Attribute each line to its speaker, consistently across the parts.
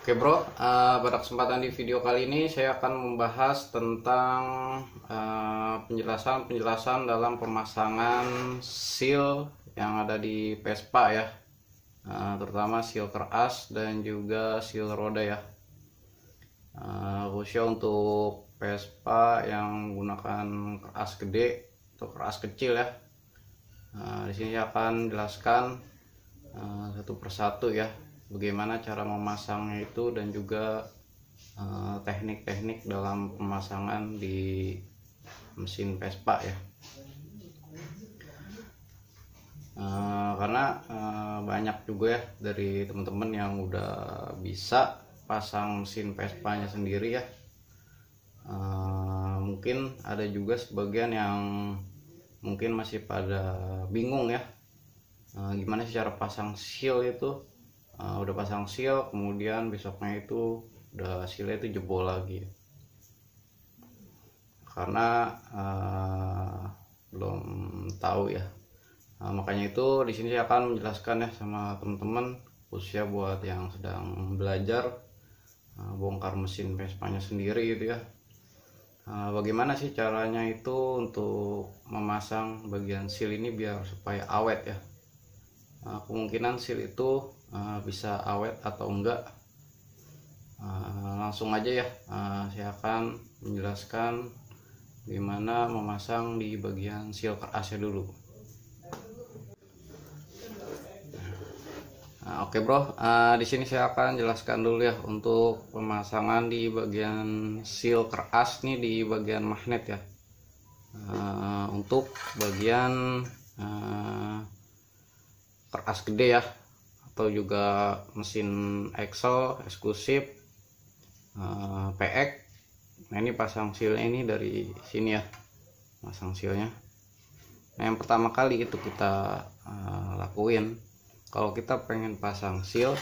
Speaker 1: Oke bro, pada kesempatan di video kali ini saya akan membahas tentang penjelasan dalam pemasangan seal yang ada di Vespa ya, terutama seal keras dan juga seal roda ya. Khususnya untuk Vespa yang menggunakan keras gede atau keras kecil ya. Di sini saya akan jelaskan satu persatu ya, bagaimana cara memasangnya itu dan juga teknik-teknik dalam pemasangan di mesin Vespa ya. Karena banyak juga ya dari teman-teman yang udah bisa pasang mesin Vespa-nya sendiri ya. Mungkin ada juga sebagian yang mungkin masih pada bingung ya, gimana sih cara pasang seal itu. Udah pasang seal, kemudian besoknya itu udah sealnya itu jebol lagi karena belum tahu ya. Makanya itu di sini saya akan menjelaskan ya sama teman-teman, khususnya buat yang sedang belajar bongkar mesin Vespa-nya sendiri gitu ya. Bagaimana sih caranya itu untuk memasang bagian seal ini biar supaya awet ya. Kemungkinan seal itu bisa awet atau enggak, langsung aja ya. Saya akan menjelaskan gimana memasang di bagian seal kerasnya dulu. Oke bro, di sini saya akan jelaskan dulu ya untuk pemasangan di bagian seal keras nih di bagian magnet ya. Untuk bagian keras gede ya, atau juga mesin Excel eksklusif PX. Nah ini pasang sealnya ini dari sini ya, pasang sealnya. Nah yang pertama kali itu kita lakuin kalau kita pengen pasang seal,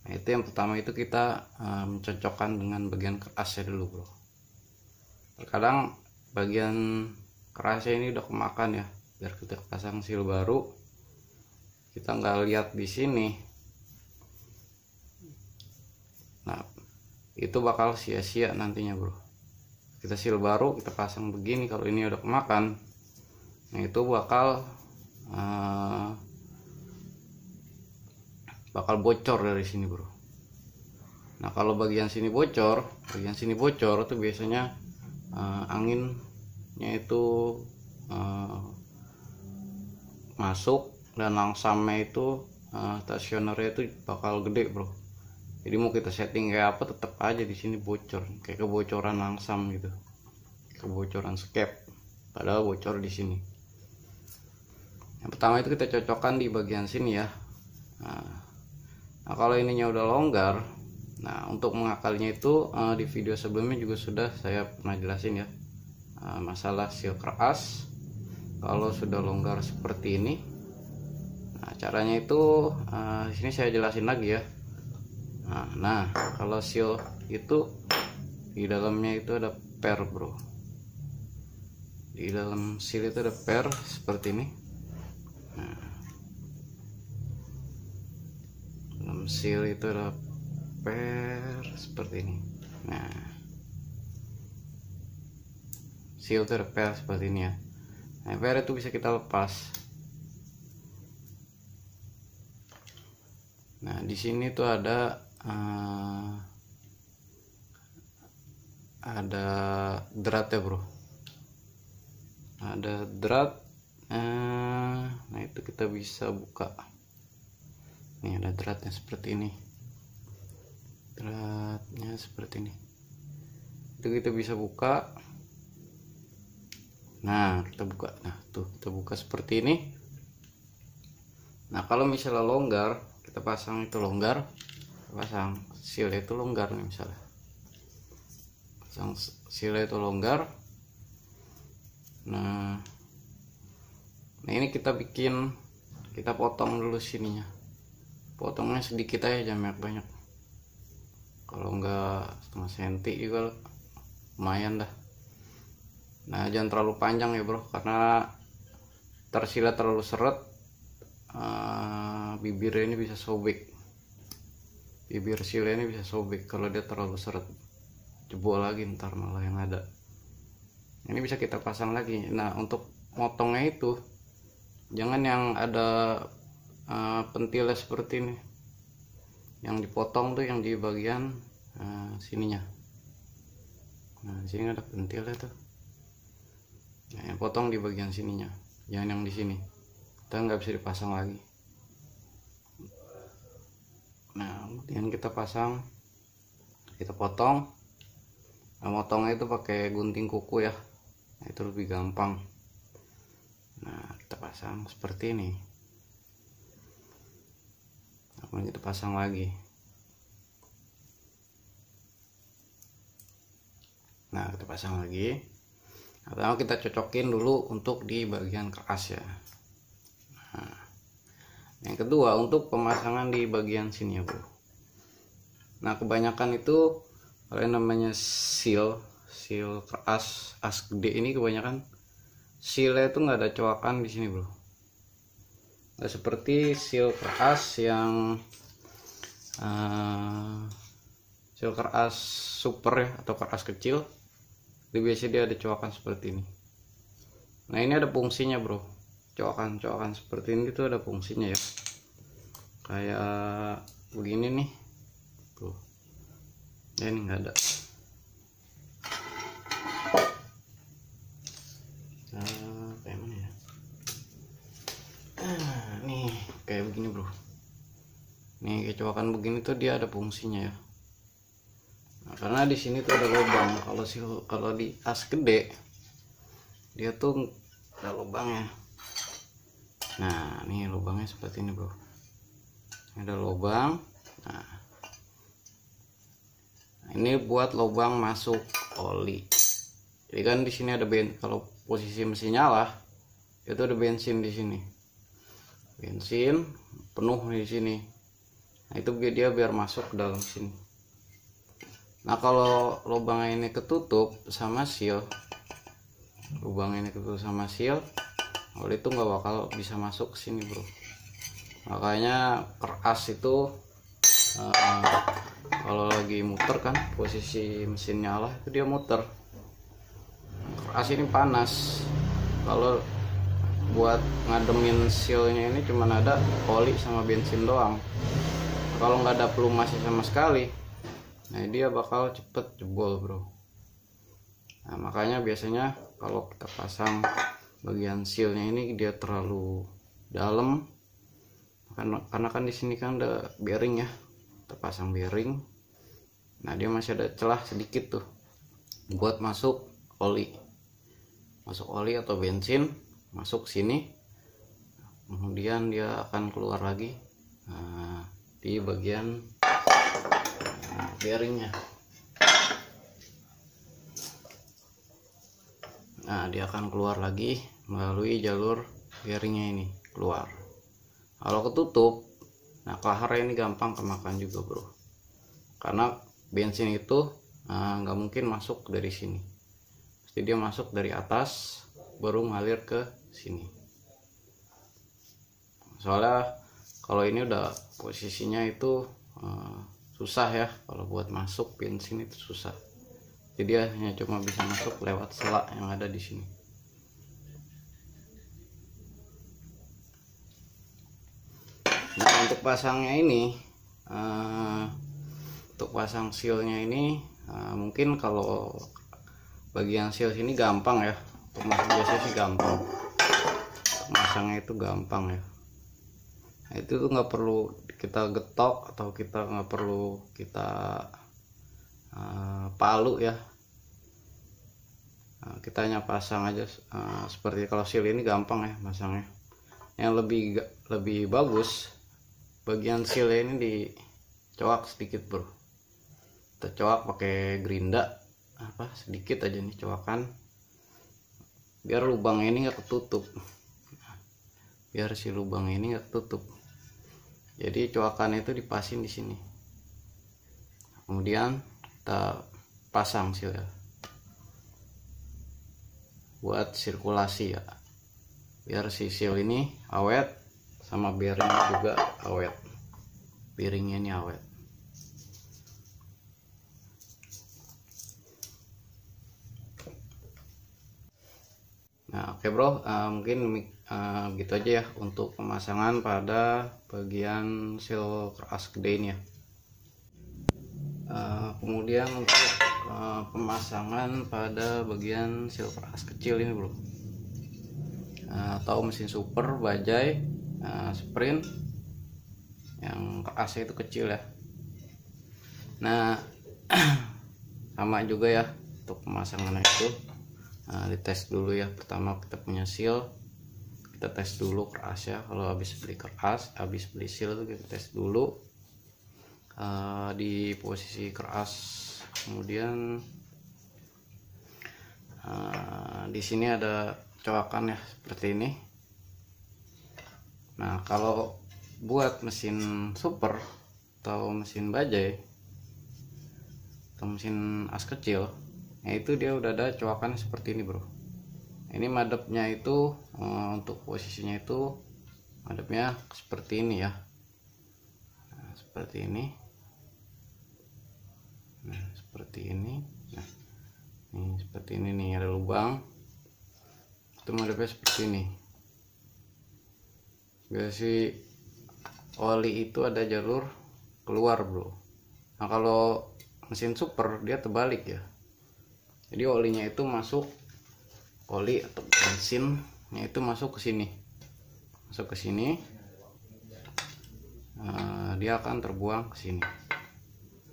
Speaker 1: nah itu yang pertama itu kita mencocokkan dengan bagian kerasnya dulu bro. Terkadang bagian kerasnya ini udah kemakan ya, biar kita pasang seal baru kita nggak lihat di sini, nah itu bakal sia-sia nantinya bro. Kita seal baru kita pasang begini, kalau ini udah kemakan, nah itu bakal bocor dari sini bro. Nah kalau bagian sini bocor itu biasanya anginnya itu masuk dan langsamnya itu stasionernya itu bakal gede bro. Jadi mau kita setting kayak apa tetap aja di sini bocor, kayak kebocoran langsam gitu, kebocoran skep, padahal bocor di sini. Yang pertama itu kita cocokkan di bagian sini ya. Nah kalau ininya udah longgar, nah untuk mengakalinya itu di video sebelumnya juga sudah saya pernah jelasin ya, masalah seal keras. Kalau sudah longgar seperti ini, nah caranya itu di sini saya jelasin lagi ya. Nah kalau seal itu di dalamnya itu ada per bro, di dalam seal itu ada per seperti ini. Nah dalam seal itu ada per seperti ini. Nah seal itu ada per seperti ini ya. Nah per itu bisa kita lepas. Nah di sini tuh ada drat ya bro, ada drat. Nah itu kita bisa buka, nih ada dratnya seperti ini, dratnya seperti ini, itu kita bisa buka. Nah kita buka, nah tuh kita buka seperti ini. Nah kalau misalnya longgar, kita pasang itu longgar, pasang seal itu longgar nih, misalnya pasang seal itu longgar. Nah ini kita potong dulu sininya, potongnya sedikit aja, jangan banyak. Kalau enggak setengah senti juga lumayan dah. Nah jangan terlalu panjang ya bro, karena tersilat terlalu seret, bibirnya ini bisa sobek, bibir silnya ini bisa sobek kalau dia terlalu seret, jebol lagi ntar malah yang ada. Ini bisa kita pasang lagi. Nah untuk motongnya itu jangan yang ada pentilnya seperti ini, yang dipotong tuh yang di bagian sininya. Nah di sini ada pentilnya tuh, nah, yang potong di bagian sininya, jangan yang di sini, kita nggak bisa dipasang lagi. Nah kemudian kita pasang, kita potong. Nah, motongnya itu pakai gunting kuku ya, nah, itu lebih gampang. Nah kita pasang seperti ini. Nah, kemudian kita pasang lagi. Nah kita pasang lagi. Pertama kita cocokin dulu untuk di bagian keras ya. Nah, yang kedua untuk pemasangan di bagian sini ya bro. Nah kebanyakan itu kalau yang namanya seal keras as gede ini, kebanyakan sealnya itu nggak ada coakan di sini bro. Nggak seperti seal keras yang seal keras super ya, atau keras kecil. Itu biasanya dia ada coakan seperti ini. Nah ini ada fungsinya bro, coakan seperti ini tuh ada fungsinya ya, kayak begini nih tuh ya, ini nggak ada. Kayak mana ya, nih kayak begini bro, nih kayak coakan begini tuh dia ada fungsinya ya. Nah, karena di sini tuh ada lubang. Kalau di as gede dia tuh ada lubangnya. Nah nih lubangnya seperti ini bro, ini ada lubang. Nah ini buat lubang masuk oli. Jadi kan di sini ada kalau posisi mesin nyala itu ada bensin di sini, bensin penuh di sini. Nah itu dia biar masuk ke dalam sini. Nah kalau lubang ini ketutup sama seal, oli itu nggak bakal bisa masuk ke sini bro. Makanya keras itu kalau lagi muter kan, posisi mesin nyala itu dia muter, keras ini panas. Kalau buat ngademin sealnya ini cuman ada oli sama bensin doang. Kalau nggak ada pelumasi sama sekali, nah dia bakal cepet jebol bro. Nah makanya biasanya kalau kita pasang bagian sealnya ini dia terlalu dalam, karena kan di sini kan ada bearing ya, kita pasang bearing. Nah dia masih ada celah sedikit tuh buat masuk oli atau bensin masuk sini, kemudian dia akan keluar lagi di bagian bearingnya. Nah dia akan keluar lagi melalui jalur bearingnya ini keluar. Kalau ketutup, nah kaharnya ini gampang kemakan juga bro, karena bensin itu nggak mungkin masuk dari sini, pasti dia masuk dari atas baru ngalir ke sini. Soalnya kalau ini udah posisinya itu susah ya, kalau buat masuk bensin itu susah. Jadi dia hanya cuma bisa masuk lewat selak yang ada di sini. Nah untuk pasangnya ini, untuk pasang sealnya ini mungkin kalau bagian seal sini gampang ya, untuk masang biasanya sih gampang, masangnya itu gampang ya. Nah, itu tuh nggak perlu kita getok atau kita nggak perlu kita palu ya. Nah, kita hanya pasang aja seperti kalau seal ini gampang ya masangnya. Yang lebih bagus bagian seal ini dicoak sedikit bro, kita coak pakai gerinda sedikit aja nih coakan, biar lubang ini nggak ketutup, biar si lubang ini nggak ketutup. Jadi coakan itu dipasin di sini, kemudian kita pasang seal buat sirkulasi ya, biar si seal ini awet sama bearingnya juga awet, bearingnya ini awet. Nah, oke bro, mungkin gitu aja ya untuk pemasangan pada bagian seal keras gede ini ya. Kemudian untuk pemasangan pada bagian seal keras kecil ini bro, atau mesin super, bajai, sprint yang kerasnya itu kecil ya. Nah sama juga ya untuk pemasangannya itu. Dites dulu ya, pertama kita punya seal, kita tes dulu kerasnya. Kalau habis beli keras, habis beli seal itu kita tes dulu di posisi keras. Kemudian di sini ada coakan ya seperti ini. Nah kalau buat mesin super atau mesin bajai atau mesin as kecil, nah itu dia udah ada coakan seperti ini bro. Ini madepnya itu untuk posisinya itu madepnya seperti ini ya. Nah, seperti ini. Nah seperti ini. Nah ini seperti ini nih, ada lubang itu madepnya seperti ini. Biasanya oli itu ada jalur keluar bro. Nah kalau mesin super dia terbalik ya, jadi olinya itu masuk, oli atau bensinnya itu masuk ke sini, dia akan terbuang ke sini,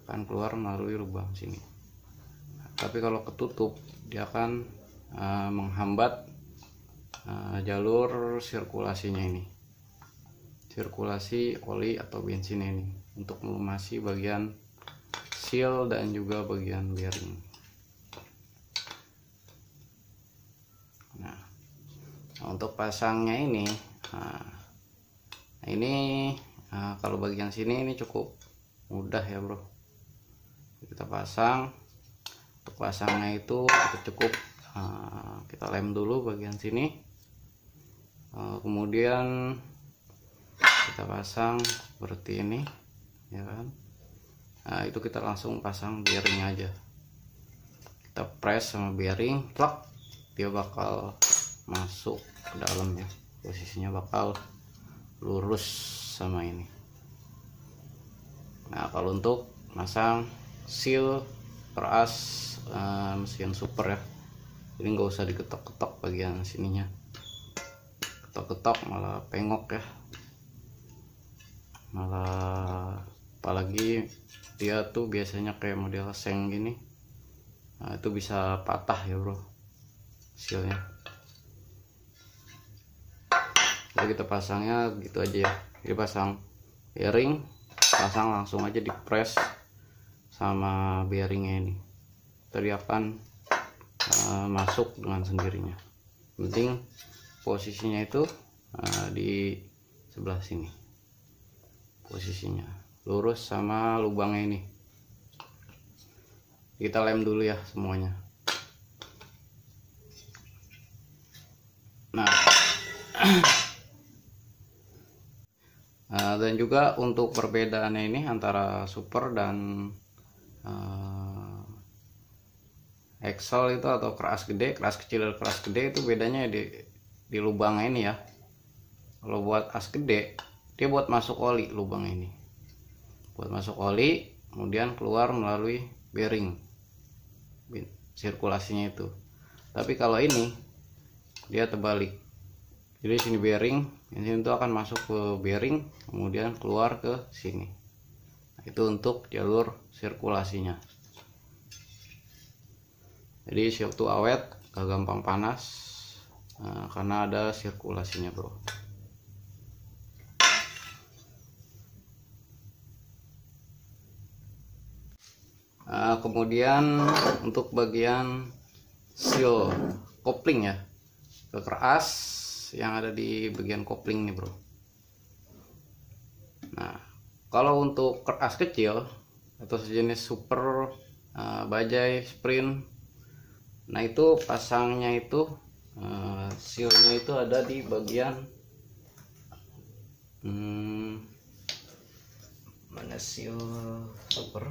Speaker 1: akan keluar melalui lubang sini. Tapi kalau ketutup dia akan menghambat jalur sirkulasinya ini, sirkulasi oli atau bensin ini, untuk melumasi bagian seal dan juga bagian bearing. Nah untuk pasangnya ini, kalau bagian sini ini cukup mudah ya bro. Kita pasang. Untuk pasangnya itu kita cukup kita lem dulu bagian sini, kemudian kita pasang seperti ini ya kan. Nah itu kita langsung pasang bearing aja, kita press sama bearing, plak, dia bakal masuk ke dalam ya, posisinya bakal lurus sama ini. Nah kalau untuk masang seal keras mesin super ya, jadi nggak usah diketok-ketok bagian sininya, ketok-ketok malah pengok ya, malah apalagi dia tuh biasanya kayak model seng gini. Nah itu bisa patah ya bro sealnya. Jadi kita pasangnya gitu aja ya, jadi pasang bearing, pasang langsung aja di press sama bearingnya ini, tadi akan masuk dengan sendirinya. Penting posisinya itu di sebelah sini, posisinya lurus sama lubangnya ini. Kita lem dulu ya semuanya. Nah dan juga untuk perbedaannya ini antara super dan Excel itu atau keras gede, keras kecil dan keras gede itu bedanya di lubang ini ya. Kalau buat as gede dia buat masuk oli, lubang ini buat masuk oli, kemudian keluar melalui bearing sirkulasinya itu. Tapi kalau ini dia terbalik, jadi sini bearing, ini tuh akan masuk ke bearing kemudian keluar ke sini. Nah, itu untuk jalur sirkulasinya. Jadi seal tuh awet, gak gampang panas karena ada sirkulasinya bro. Kemudian untuk bagian seal kopling ya, keras yang ada di bagian kopling nih bro. Nah kalau untuk keras kecil atau sejenis super, bajai, sprint, nah itu pasangnya itu sealnya itu ada di bagian mana seal super.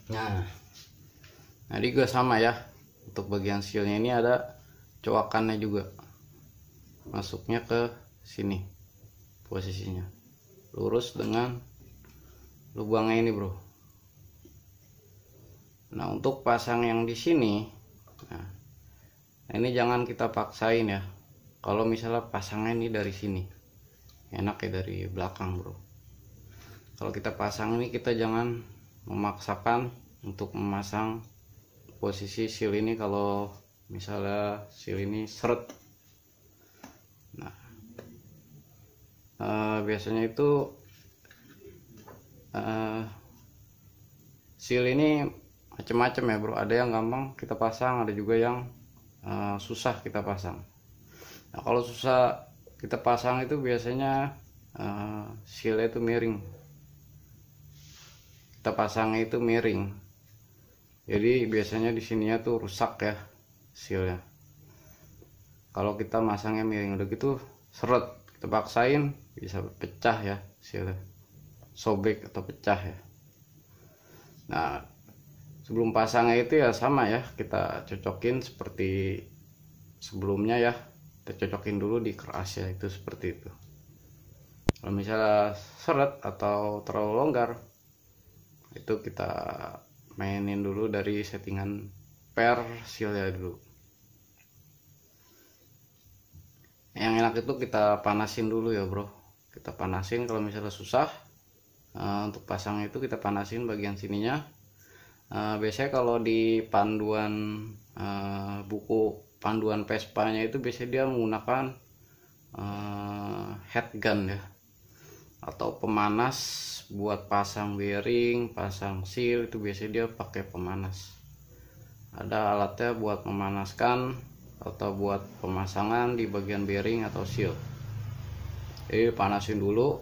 Speaker 1: Nah, juga sama ya untuk bagian sealnya ini ada coakannya juga, masuknya ke sini posisinya lurus dengan lubangnya ini bro. Nah untuk pasang yang di sini, nah ini jangan kita paksain ya. Kalau misalnya pasangnya ini dari sini, enak ya dari belakang bro. Kalau kita pasang ini, kita jangan memaksakan untuk memasang posisi seal ini. Kalau misalnya seal ini seret, nah biasanya itu seal ini macam-macam ya bro. Ada yang gampang kita pasang, ada juga yang susah kita pasang. Nah kalau susah kita pasang itu biasanya seal itu miring, kita pasang itu miring, jadi biasanya di sininya tuh rusak ya sealnya. Kalau kita masangnya miring, udah gitu seret, kita paksain bisa pecah ya sealnya, sobek atau pecah ya. Nah sebelum pasangnya itu ya sama ya, kita cocokin seperti sebelumnya ya, kita cocokin dulu di keras ya, itu seperti itu. Kalau misalnya seret atau terlalu longgar, itu kita mainin dulu dari settingan per seal ya dulu. Yang enak itu kita panasin dulu ya bro, kita panasin. Kalau misalnya susah untuk pasang itu, kita panasin bagian sininya. Biasanya kalau di panduan buku panduan Vespa-nya itu biasanya dia menggunakan head gun ya, atau pemanas buat pasang bearing, pasang seal. Itu biasanya dia pakai pemanas, ada alatnya buat memanaskan atau buat pemasangan di bagian bearing atau seal. Jadi panasin dulu.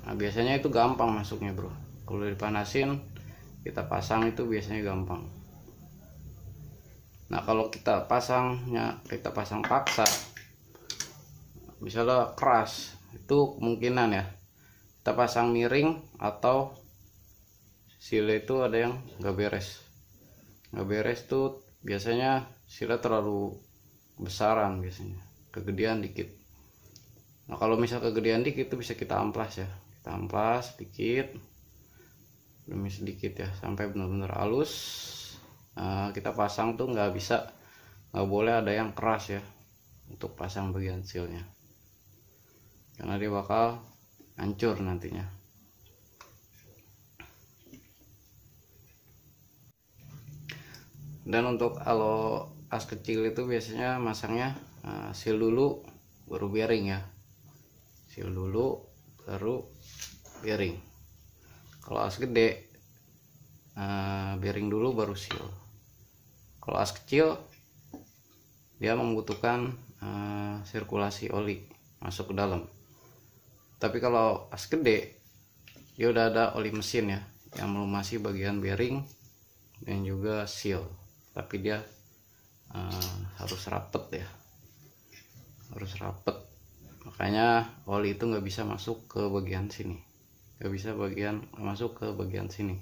Speaker 1: Nah biasanya itu gampang masuknya bro, kalau dipanasin kita pasang itu biasanya gampang. Nah kalau kita pasangnya, kita pasang paksa, misalnya keras, itu kemungkinan ya kita pasang miring atau seal itu ada yang nggak beres. Nggak beres tuh biasanya seal terlalu besaran, biasanya kegedean dikit. Nah kalau misal kegedean dikit itu bisa kita amplas ya, kita amplas sedikit demi sedikit ya, sampai benar-benar halus. Kita pasang tuh nggak boleh ada yang keras ya untuk pasang bagian sealnya, karena dia bakal hancur nantinya. Dan untuk kalau as kecil itu biasanya masangnya seal dulu baru bearing ya, seal dulu baru bearing. Kalau as gede bearing dulu baru seal. Kalau as kecil dia membutuhkan sirkulasi oli masuk ke dalam. Tapi kalau as gede dia udah ada oli mesin ya yang melumasi bagian bearing dan juga seal, tapi dia harus rapet ya, harus rapet. Makanya oli itu nggak bisa masuk ke bagian sini, nggak bisa masuk ke bagian sini.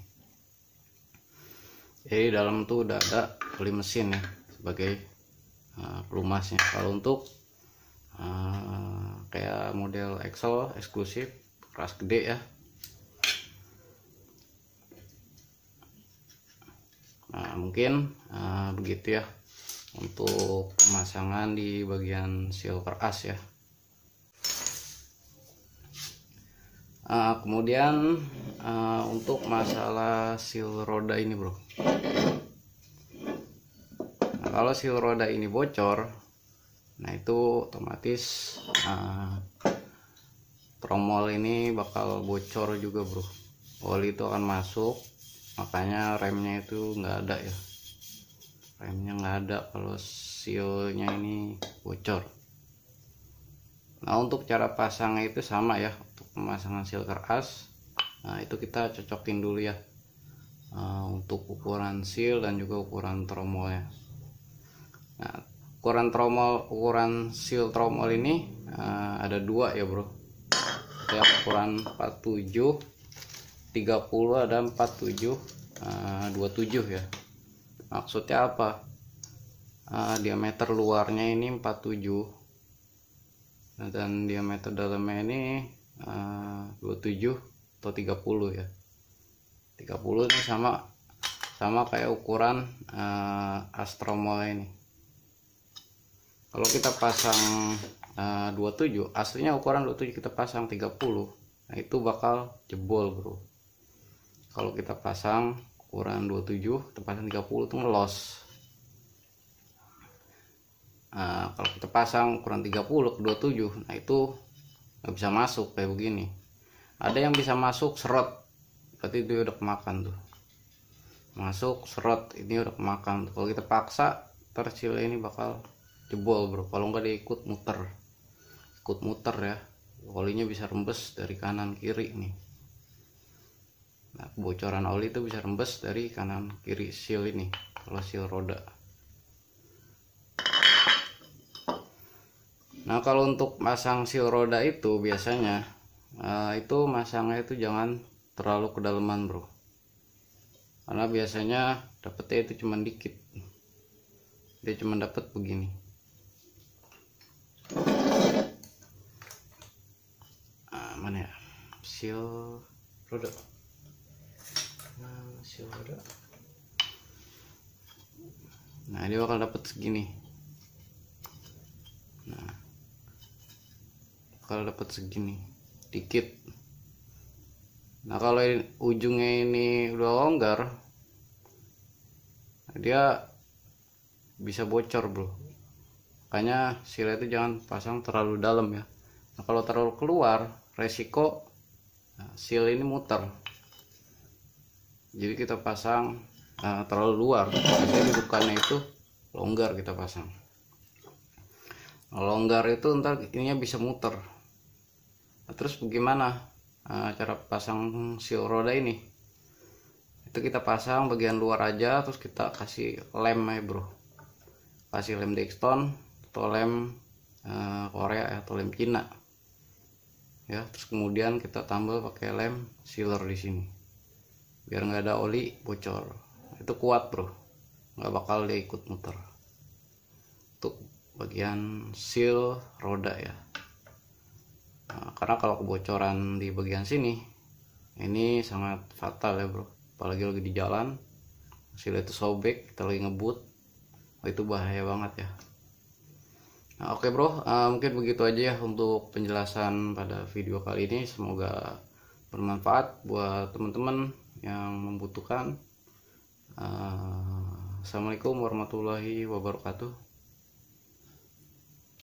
Speaker 1: Jadi dalam tuh udah ada oli mesin ya sebagai pelumasnya. Kalau untuk kayak model Excel eksklusif keras gede ya, nah mungkin begitu ya untuk pemasangan di bagian seal keras ya. Kemudian untuk masalah seal roda ini bro, nah kalau seal roda ini bocor, nah itu otomatis tromol ini bakal bocor juga bro, oli itu akan masuk. Makanya remnya itu nggak ada ya, remnya nggak ada kalau sealnya ini bocor. Nah untuk cara pasangnya itu sama ya, untuk pemasangan seal keras. Nah itu kita cocokin dulu ya untuk ukuran seal dan juga ukuran tromolnya. Nah ukuran seal tromol ini ada dua ya bro, ada ukuran 47 30, ada 47 27 ya. Maksudnya apa? diameter luarnya ini 47 dan diameter dalamnya ini 27 atau 30 ya. 30 ini sama kayak ukuran Astromol ini. Kalau kita pasang 27, aslinya ukuran 27, kita pasang 30, nah itu bakal jebol bro. Kalau kita pasang ukuran 27 kita pasang 30 itu ngelos. Kalau kita pasang ukuran 30 ke 27, nah itu nggak bisa masuk kayak begini. Ada yang bisa masuk seret, berarti dia udah kemakan tuh. Masuk seret, ini udah kemakan. Kalau kita paksa, tersil ini bakal jebol bro. Kalau nggak dia ikut muter ya, olinya bisa rembes dari kanan kiri nih. Nah, kebocoran oli itu bisa rembes dari kanan kiri seal ini kalau seal roda. Nah, kalau untuk pasang seal roda itu biasanya itu masangnya itu jangan terlalu kedalaman bro, karena biasanya dapetnya itu cuma dikit, dia cuma dapat begini. Mana ya seal roda, seal roda. Nah, dia bakal dapat segini. Nah, bakal dapat segini dikit. Nah, kalau ujungnya ini udah longgar, dia bisa bocor bro. Makanya seal itu jangan pasang terlalu dalam ya. Nah, kalau terlalu keluar resiko seal ini muter. Jadi kita pasang terlalu luar, jadi bukannya itu longgar kita pasang. Longgar itu ntar ininya bisa muter. Nah, terus bagaimana cara pasang seal roda ini? Itu kita pasang bagian luar aja, terus kita kasih lem ya bro, kasih lem Dexton atau lem Korea atau lem Cina ya. Terus kemudian kita tambal pakai lem sealer di sini biar nggak ada oli bocor. Itu kuat bro, nggak bakal dia ikut muter. Untuk bagian seal roda ya. Nah, karena kalau kebocoran di bagian sini ini sangat fatal ya bro, apalagi lagi di jalan seal itu sobek, kita lagi ngebut, itu bahaya banget ya. Nah, oke bro, mungkin begitu aja ya untuk penjelasan pada video kali ini. Semoga bermanfaat buat teman-teman yang membutuhkan. Assalamualaikum warahmatullahi wabarakatuh.